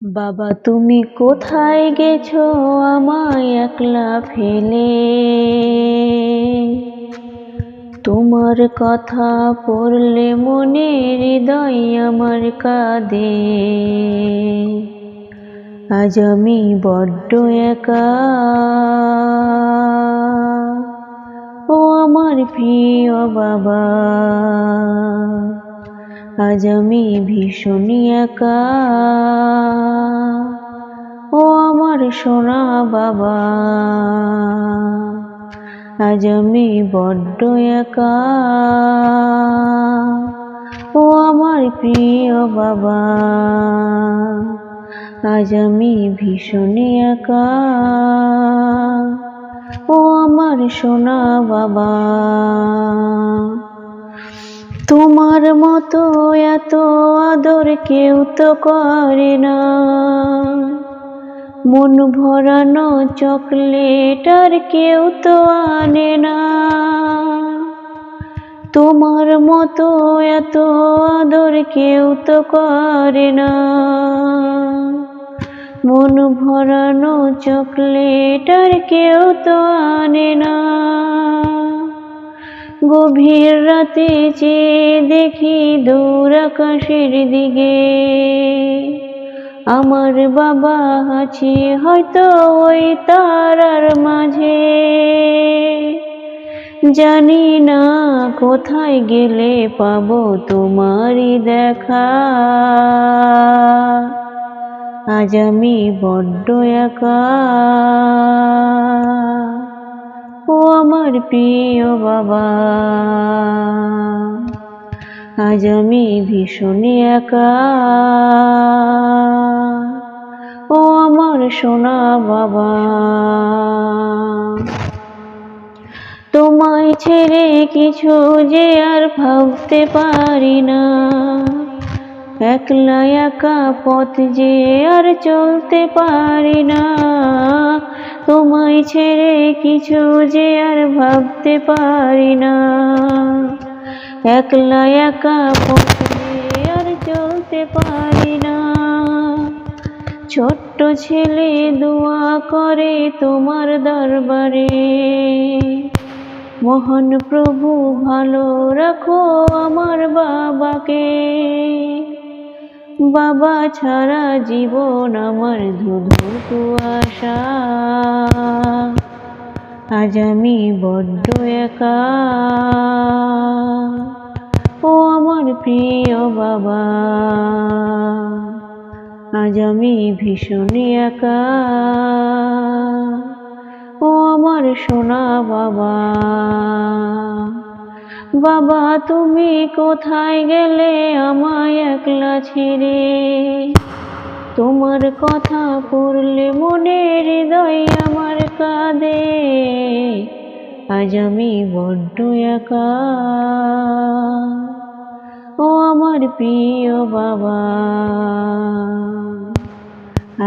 বাবা তুমি কোথায় গেছো আমায় একলা ফেলে? তোমার কথা পড়লে মনে হৃদয় আমার কাঁদে। আজ আমি বড্ড একা, ও আমার প্রিয় বাবা। আজ আমি ভীষণ একা, ও আমার সোনা বাবা। আজ আমি বড্ড একা, ও আমার প্রিয় বাবা। আজ আমি ভীষণ একা, ও আমার সোনা বাবা। তোমার মতো এত আদর কেউ তো করে না, মন ভরানো চকলেট আর কেউ তো আনে না। তোমার মতো এত আদর কেউ তো করে না, মন ভরানো চকলেট আর কেউ তো আনে না। গভীর রাতে চেয়ে দেখি দূর আকাশের দিকে, আমার বাবা আছে হয়তো ওই তারার মাঝে। জানি না কোথায় গেলে পাবো তোমারই দেখা। আজ আমি বড্ড একা, ও আমার প্রিয় বাবা। আজ আমি ভীষণ একা, ও আমার সোনা বাবা। তোমায় ছেড়ে কিছু যে আর ভাবতে পারি না, একলা একা পথ যে আর চলতে পারি না। তোমায় ছেড়ে কিছু যে আর ভাবতে পারি না, একলা একা পথ যে আর চলতে পারি না। ছোট্ট ছেলে দোয়া করে তোমার দরবারে, মহান প্রভু ভালো রাখো আমার বাবাকে। বাবা ছাড়া জীবন আমার ধুধুর কুয়াশা। আজ আমি বড্ড একা, ও আমার প্রিয় বাবা। আজ আমি ভীষণ একা, ও আমার সোনা বাবা। বাবা তুমি কোথায় গেলে আমায় একলা ছেড়ে? তোমার কথা পড়লে মনে হৃদয় আমার কাঁদে। আজ আমি বড্ড একা, ও আমার প্রিয় বাবা।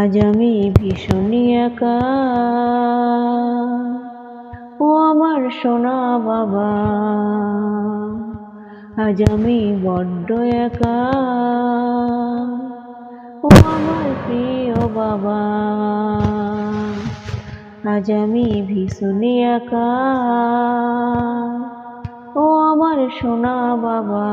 আজ আমি ভীষণ একা, ও আমার সোনা বাবা। আজ আমি বড্ড একা, ও আমার প্রিয় বাবা। আজ আমি ভীষণ একা, ও আমার সোনা বাবা।